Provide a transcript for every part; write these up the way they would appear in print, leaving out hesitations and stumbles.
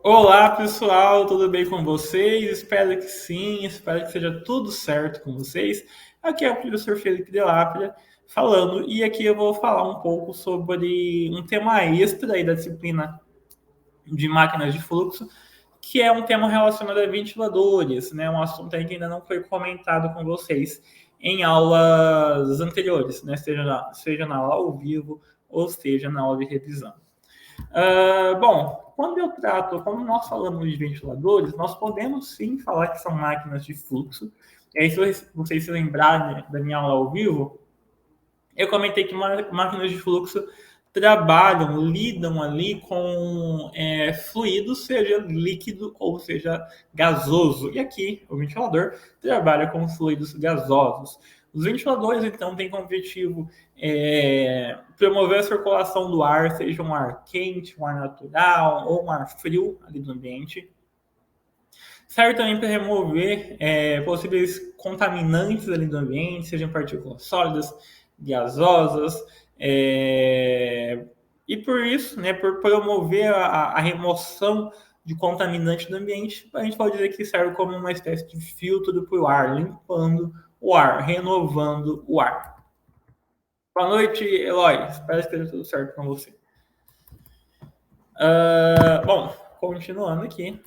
Olá, pessoal, tudo bem com vocês? Espero que sim, espero que seja tudo certo com vocês. Aqui é o professor Felipe Delapia falando, e aqui eu vou falar um pouco sobre um tema extra aí da disciplina de máquinas de fluxo, que é um tema relacionado a ventiladores, né? Um assunto aí que ainda não foi comentado com vocês em aulas anteriores, né? Seja na aula ao vivo ou seja na aula de revisão. Bom, quando nós falamos de ventiladores, nós podemos sim falar que são máquinas de fluxo. E aí, se vocês se lembrarem da minha aula ao vivo, eu comentei que máquinas de fluxo lidam ali com fluidos, seja líquido ou seja gasoso. E aqui, o ventilador trabalha com fluidos gasosos. Os ventiladores, então, têm como objetivo promover a circulação do ar, seja um ar quente, um ar natural ou um ar frio ali do ambiente. Serve também para remover possíveis contaminantes ali do ambiente, sejam partículas sólidas, gasosas, e por isso, né, por promover a remoção de contaminantes do ambiente, a gente pode dizer que serve como uma espécie de filtro para o ar, limpando o ar, renovando o ar. Boa noite, Eloy. Espero que esteja tudo certo com você. Bom, continuando aqui.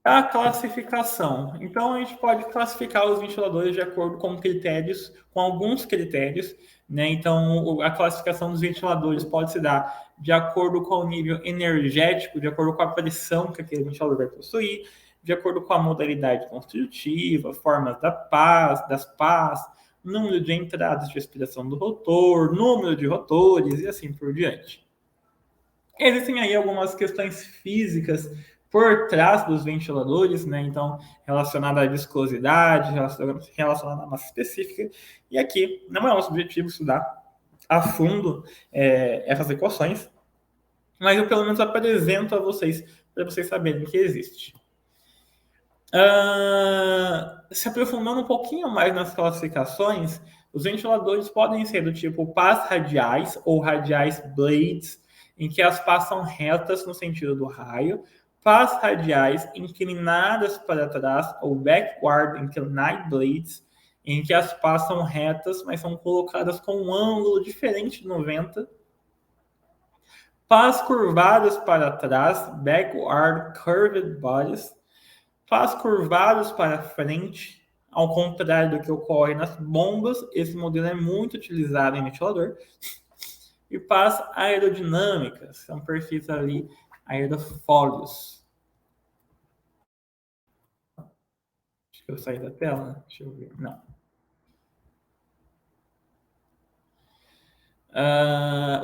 A classificação. Então, a gente pode classificar os ventiladores de acordo com critérios, com alguns critérios, né? Então, a classificação dos ventiladores pode se dar de acordo com o nível energético, de acordo com a pressão que aquele ventilador vai possuir, de acordo com a modalidade construtiva, formas das pás, número de entradas de aspiração do rotor, número de rotores e assim por diante. Existem aí algumas questões físicas por trás dos ventiladores, né? Então, relacionada à viscosidade, relacionada à massa específica. E aqui não é nosso objetivo estudar a fundo essas equações, mas eu pelo menos apresento a vocês para vocês saberem que existe. Se aprofundando um pouquinho mais nas classificações, os ventiladores podem ser do tipo pás radiais ou radiais blades, em que as pás são retas no sentido do raio, pás radiais inclinadas para trás ou backward inclined blades, em que as pás são retas, mas são colocadas com um ângulo diferente de 90, pás curvadas para trás, backward curved bodies, pás curvados para frente, ao contrário do que ocorre nas bombas. Esse modelo é muito utilizado em ventilador. E pás aerodinâmicas, são perfis ali aerofólios. Acho que eu saí da tela, deixa eu ver. Não.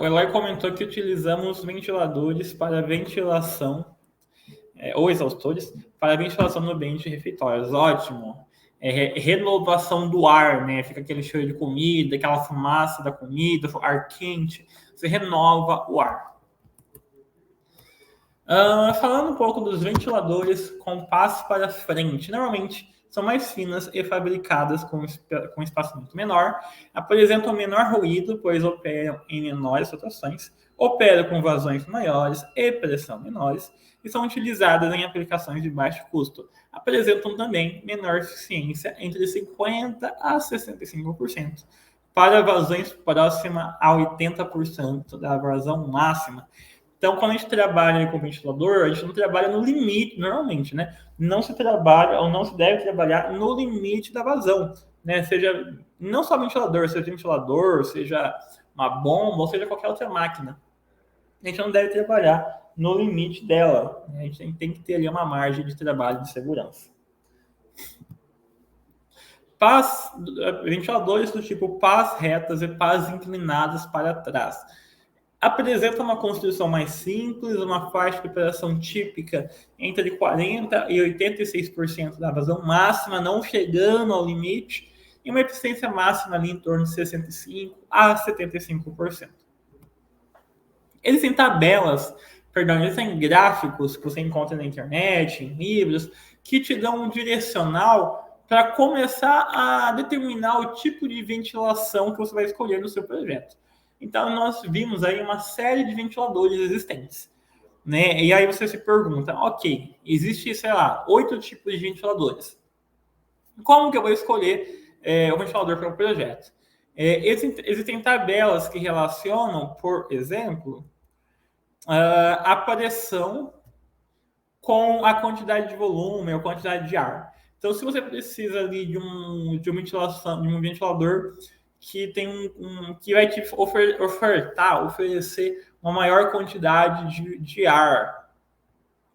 O Eloy comentou que utilizamos ventiladores para ventilação, ou exaustores, para ventilação no ambiente de refeitórios. Ótimo. Renovação do ar, né? Fica aquele cheiro de comida, aquela fumaça da comida, ar quente. Você renova o ar. Falando um pouco dos ventiladores com pás para frente, normalmente são mais finas e fabricadas com espaçamento menor, apresentam menor ruído, pois operam em menores rotações, operam com vazões maiores e pressão menores, e são utilizadas em aplicações de baixo custo. Apresentam também menor eficiência, entre 50% a 65%, para vazões próximas a 80% da vazão máxima. Então, quando a gente trabalha com ventilador, a gente não trabalha no limite, normalmente, né? Não se trabalha ou não se deve trabalhar no limite da vazão, né? Seja não só ventilador, seja uma bomba, ou seja qualquer outra máquina. A gente não deve trabalhar no limite dela, né? A gente tem que ter ali uma margem de trabalho de segurança. Ventiladores do tipo pás retas e pás inclinadas para trás. Apresenta uma construção mais simples, uma faixa de operação típica entre 40% e 86% da vazão máxima, não chegando ao limite, e uma eficiência máxima ali em torno de 65% a 75%. Existem existem gráficos que você encontra na internet, em livros, que te dão um direcional para começar a determinar o tipo de ventilação que você vai escolher no seu projeto. Então, nós vimos aí uma série de ventiladores existentes. né? E aí você se pergunta, ok, existe, sei lá, 8 tipos de ventiladores. Como que eu vou escolher o ventilador para o projeto? Existem tabelas que relacionam, por exemplo, a pressão com a quantidade de volume ou quantidade de ar. Então, se você precisa ali de uma ventilação, de um ventilador que tem que vai te oferecer uma maior quantidade de ar.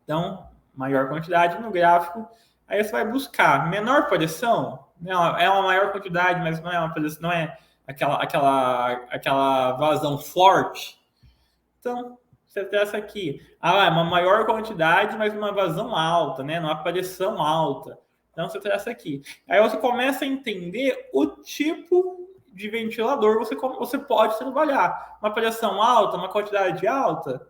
Então, maior quantidade no gráfico, aí você vai buscar menor pressão, não, é uma maior quantidade, mas não é uma pressão, não é aquela vazão forte. Então, você tem essa aqui. É uma maior quantidade, mas uma vazão alta, né? Uma pressão alta. Então, você tem essa aqui. Aí você começa a entender o tipo de ventilador você pode trabalhar. Uma pressão alta, uma quantidade alta.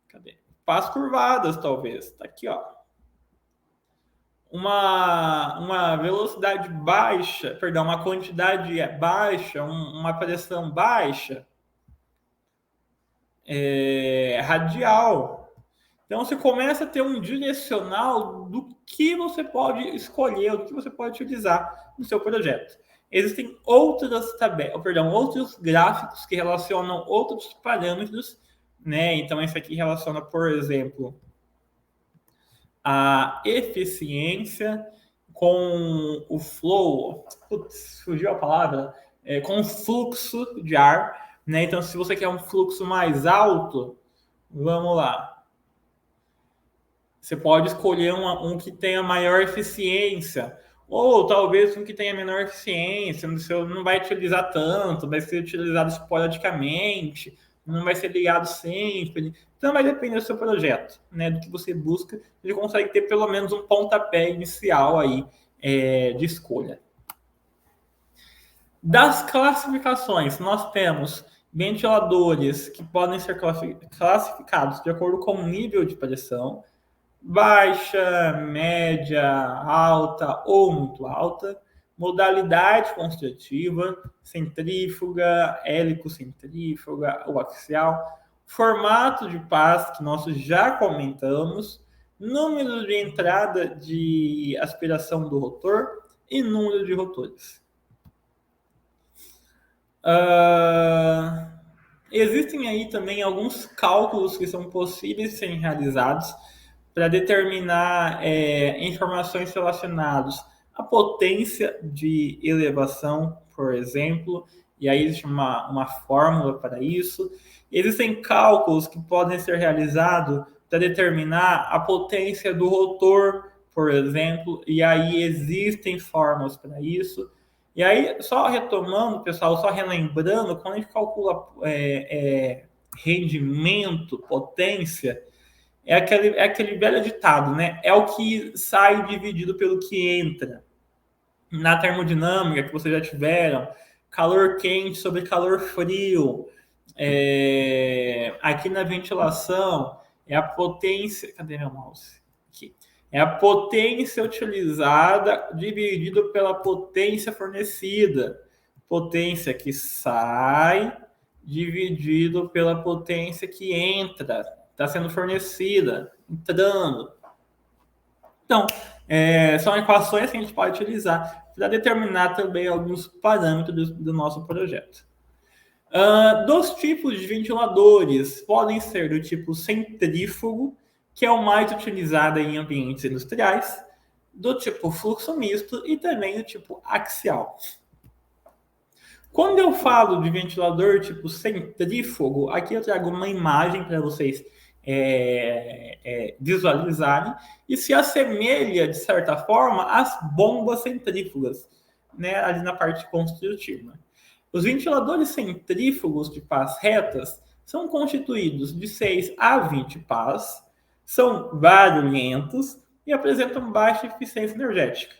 Cadê? Pás curvadas, talvez. Tá aqui, ó. Uma velocidade baixa, perdão, uma quantidade baixa, uma pressão baixa, radial. Então você começa a ter um direcional do que você pode escolher, do que você pode utilizar no seu projeto. Existem outras tabelas, perdão, outros gráficos que relacionam outros parâmetros, né? Então esse aqui relaciona, por exemplo, a eficiência com o flow, putz, fugiu a palavra, com o fluxo de ar, né? Então, se você quer um fluxo mais alto, vamos lá. Você pode escolher um que tenha maior eficiência, ou talvez um que tenha menor eficiência, você não vai utilizar tanto, vai ser utilizado esporadicamente, não vai ser ligado sempre. Então vai depender do seu projeto, né? Do que você busca, você consegue ter pelo menos um pontapé inicial aí de escolha. Das classificações, nós temos ventiladores que podem ser classificados de acordo com o nível de pressão, baixa, média, alta ou muito alta, modalidade construtiva, centrífuga, helicocentrífuga ou axial, formato de pás, que nós já comentamos, número de entrada de aspiração do rotor e número de rotores. Existem aí também alguns cálculos que são possíveis de serem realizados para determinar informações relacionadas à potência de elevação, por exemplo, e aí existe uma fórmula para isso. Existem cálculos que podem ser realizados para determinar a potência do rotor, por exemplo, e aí existem fórmulas para isso. E aí, só retomando, pessoal, só relembrando, quando a gente calcula rendimento, potência, é aquele velho ditado, né? É o que sai dividido pelo que entra. Na termodinâmica, que vocês já tiveram, calor quente sobre calor frio. Aqui na ventilação, é a potência... Cadê meu mouse? Aqui. É a potência utilizada dividido pela potência fornecida. Potência que sai dividido pela potência que entra. Está sendo fornecida, entrando. Então, são equações que a gente pode utilizar para determinar também alguns parâmetros do nosso projeto. Dos tipos de ventiladores, podem ser do tipo centrífugo, que é o mais utilizado em ambientes industriais, do tipo fluxo misto e também do tipo axial. Quando eu falo de ventilador tipo centrífugo, aqui eu trago uma imagem para vocês visualizarem e se assemelha, de certa forma, às bombas centrífugas, né, ali na parte construtiva. Os ventiladores centrífugos de pás retas são constituídos de 6 a 20 pás, são barulhentos e apresentam baixa eficiência energética.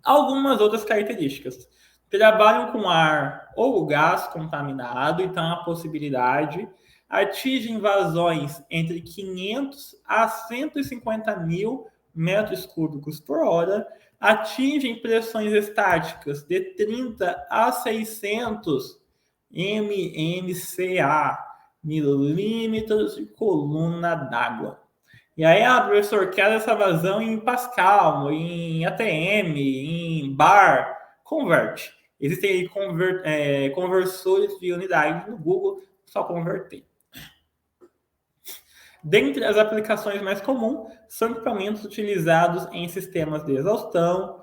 Algumas outras características. Trabalham com ar ou gás contaminado, então a possibilidade, atingem vazões entre 500 a 150 mil metros cúbicos por hora, atingem pressões estáticas de 30 a 600 MMCA, milímetros de coluna d'água. E aí, professor, quero essa vazão em Pascal, em ATM, em bar. Converte. Existem aí conversores de unidade no Google, só converter. Dentre as aplicações mais comuns, são equipamentos utilizados em sistemas de exaustão,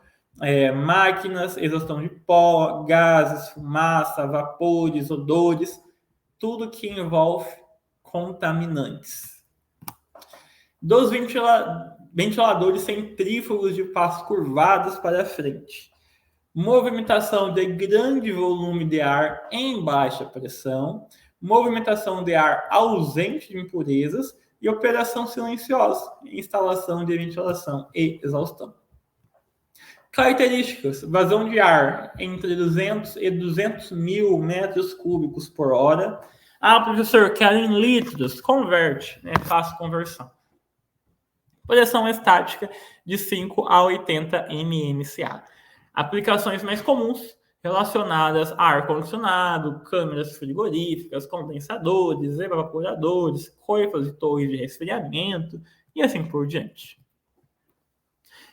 máquinas, exaustão de pó, gases, fumaça, vapores, odores, tudo que envolve contaminantes. Dos ventiladores centrífugos de passos curvados para frente. Movimentação de grande volume de ar em baixa pressão, movimentação de ar ausente de impurezas e operação silenciosa, instalação de ventilação e exaustão. Características: vazão de ar entre 200 e 200 mil metros cúbicos por hora. Professor, quero em litros. Converte, faço conversão. Pressão estática de 5 a 80 mmCA. Aplicações mais comuns relacionadas a ar-condicionado, câmeras frigoríficas, condensadores, evaporadores, coifas e torres de resfriamento e assim por diante.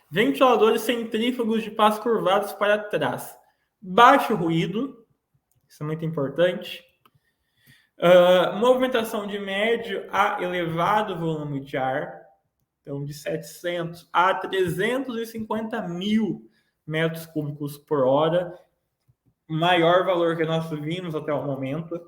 Ventiladores centrífugos de passos curvados para trás. Baixo ruído, isso é muito importante. Movimentação de médio a elevado volume de ar, então de 700 a 350 mil metros cúbicos por hora, maior valor que nós vimos até o momento.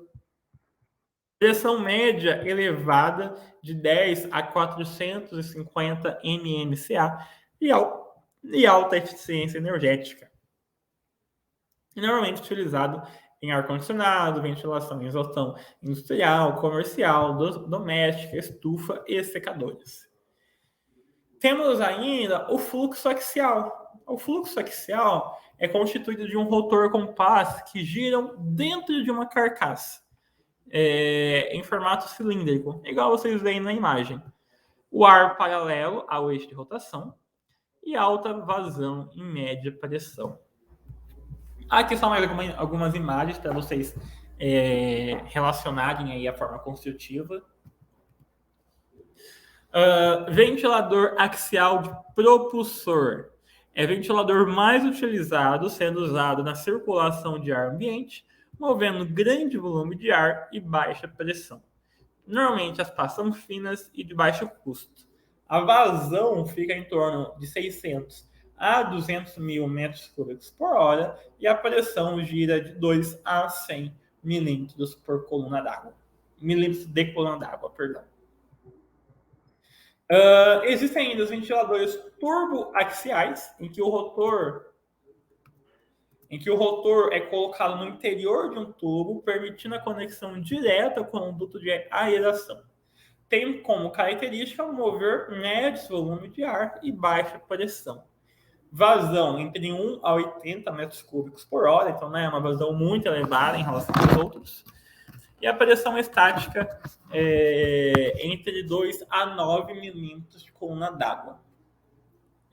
Pressão média elevada de 10 a 450 mmCA e alta eficiência energética. E normalmente utilizado em ar-condicionado, ventilação e exaustão industrial, comercial, doméstica, estufa e secadores. Temos ainda o fluxo axial. O fluxo axial é constituído de um rotor compás que giram dentro de uma carcaça em formato cilíndrico, igual vocês veem na imagem. O ar paralelo ao eixo de rotação e alta vazão em média pressão. Aqui são mais algumas imagens para vocês relacionarem aí a forma construtiva. Ventilador axial de propulsor. É ventilador mais utilizado, sendo usado na circulação de ar ambiente, movendo grande volume de ar e baixa pressão. Normalmente as pastas são finas e de baixo custo. A vazão fica em torno de 600 a 200 mil metros cúbicos por hora e a pressão gira de 2 a 100 milímetros por coluna d'água. Milímetros de coluna d'água, perdão. Existem ainda os ventiladores turboaxiais, em que o rotor é colocado no interior de um tubo, permitindo a conexão direta com o duto de aeração. Tem como característica mover médios volume de ar e baixa pressão. Vazão entre 1 a 80 metros cúbicos por hora, então é uma vazão muito elevada em relação aos outros. E a pressão estática entre 2 a 9 milímetros de coluna d'água.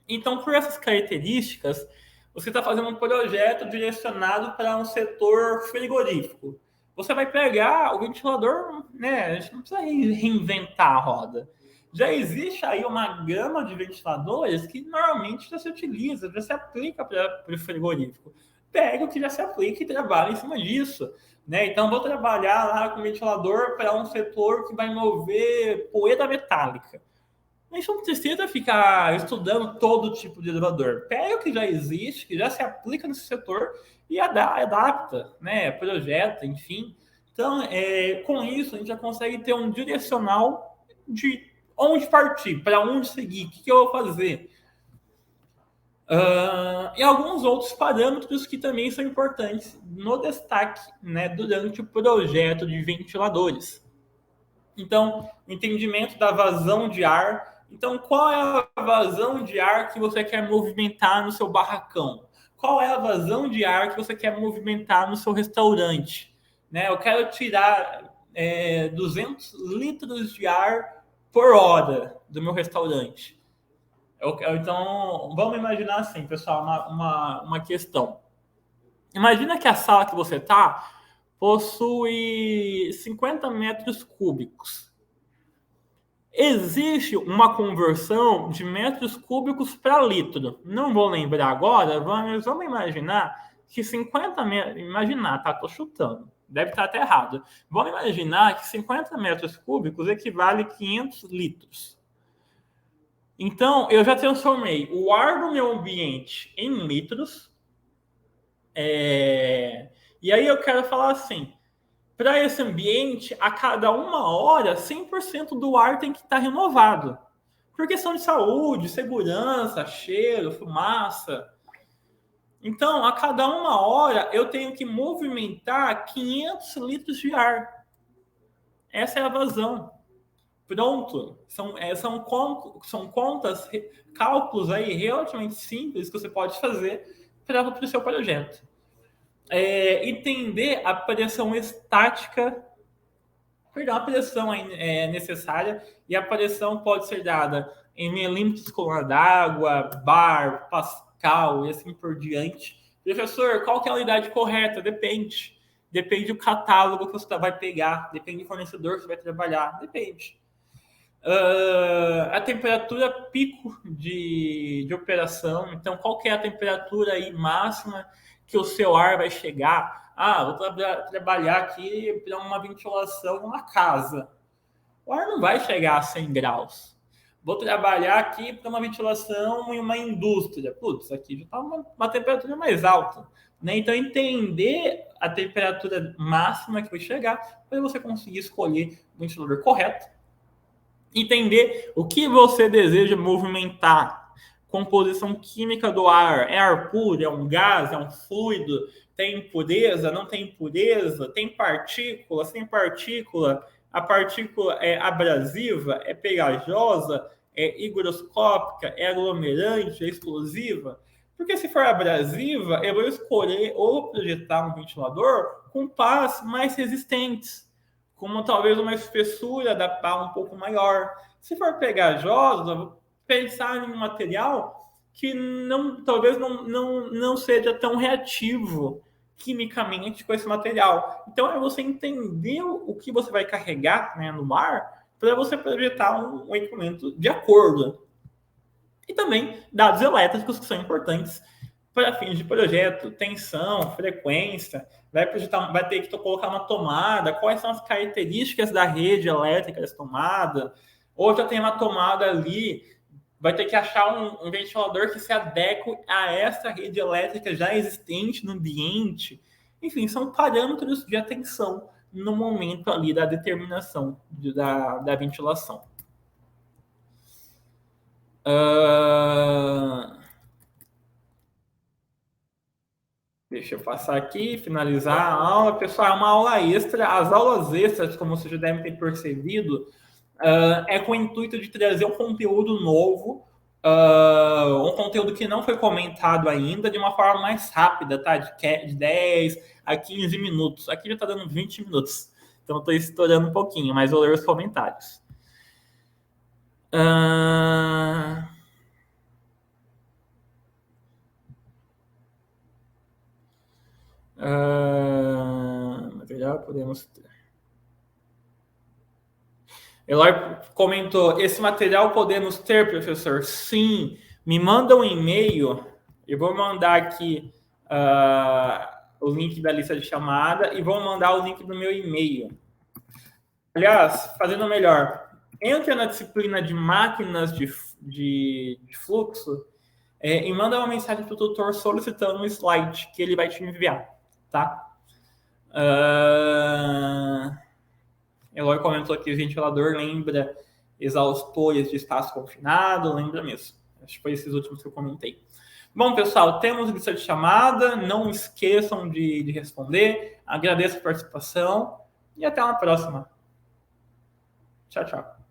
Então, por essas características, você está fazendo um projeto direcionado para um setor frigorífico. Você vai pegar o ventilador, a gente não precisa reinventar a roda. Já existe aí uma gama de ventiladores que normalmente já se utiliza, já se aplica para o frigorífico. Pega o que já se aplica e trabalha em cima disso. Então, vou trabalhar lá com ventilador para um setor que vai mover poeira metálica. A gente não precisa ficar estudando todo tipo de elevador. Pega o que já existe, que já se aplica nesse setor e adapta, projeta, enfim. Então, com isso, a gente já consegue ter um direcional de onde partir, para onde seguir, o que eu vou fazer. E alguns outros parâmetros que também são importantes no destaque durante o projeto de ventiladores. Então, o entendimento da vazão de ar. Então, qual é a vazão de ar que você quer movimentar no seu barracão? Qual é a vazão de ar que você quer movimentar no seu restaurante? Eu quero tirar 200 litros de ar por hora do meu restaurante. Então, vamos imaginar assim, pessoal, uma questão. Imagina que a sala que você está possui 50 metros cúbicos. Existe uma conversão de metros cúbicos para litro. Não vou lembrar agora, vamos imaginar que 50 metros... Imaginar, tá? Estou chutando. Deve estar até errado. Vamos imaginar que 50 metros cúbicos equivale a 500 litros. Então, eu já transformei o ar do meu ambiente em litros. E aí eu quero falar assim, para esse ambiente, a cada 1 hora, 100% do ar tem que estar renovado. Por questão de saúde, segurança, cheiro, fumaça. Então, a cada 1 hora, eu tenho que movimentar 500 litros de ar. Essa é a vazão. Pronto. São contas, cálculos aí relativamente simples que você pode fazer para o seu projeto. Entender a pressão estática, a pressão necessária, e a pressão pode ser dada em milímetros coluna d'água, bar, pascal e assim por diante. Professor, qual que é a unidade correta? Depende. Depende do catálogo que você vai pegar, depende do fornecedor que você vai trabalhar, depende. A temperatura pico de operação, então qual que é a temperatura aí máxima que o seu ar vai chegar? Vou trabalhar aqui para uma ventilação numa casa. O ar não vai chegar a 100 graus. Vou trabalhar aqui para uma ventilação em uma indústria. Putz, aqui já está uma temperatura mais alta. Né? Então, entender a temperatura máxima que vai chegar para você conseguir escolher o ventilador correto. Entender o que você deseja movimentar. Composição química do ar. É ar puro? É um gás? É um fluido? Tem impureza? Não tem impureza? Tem partícula? Sem partícula? A partícula é abrasiva? É pegajosa? É higroscópica? É aglomerante? É explosiva? Porque se for abrasiva, eu vou escolher ou projetar um ventilador com pás mais resistentes, como talvez uma espessura da pá um pouco maior. Se for pegajosa, vou pensar em um material que talvez não seja tão reativo quimicamente com esse material. Então, é você entender o que você vai carregar, né, no ar para você projetar um equipamento de acordo. E também dados elétricos que são importantes para fins de projeto, tensão, frequência, vai ter que colocar uma tomada, quais são as características da rede elétrica dessa tomada, ou já tem uma tomada ali, vai ter que achar um ventilador que se adeque a essa rede elétrica já existente no ambiente. Enfim, são parâmetros de atenção no momento ali da determinação da ventilação. Deixa eu passar aqui, finalizar a aula. Pessoal, é uma aula extra. As aulas extras, como vocês já devem ter percebido, é com o intuito de trazer um conteúdo novo, um conteúdo que não foi comentado ainda, de uma forma mais rápida, tá? De 10 a 15 minutos. Aqui já está dando 20 minutos. Então, estou estourando um pouquinho, mas vou ler os comentários. Material podemos ter. Eloy comentou, esse material podemos ter, professor? Sim, me manda um e-mail, eu vou mandar aqui o link da lista de chamada e vou mandar o link do meu e-mail. Aliás, fazendo melhor, entra na disciplina de máquinas de fluxo e manda uma mensagem para o tutor solicitando um slide que ele vai te enviar, tá? Eloy comentou que o ventilador lembra exaustores de espaço confinado, lembra mesmo. Acho que foi esses últimos que eu comentei. Bom, pessoal, temos lista de chamada. Não esqueçam de responder. Agradeço a participação e até uma próxima. Tchau, tchau.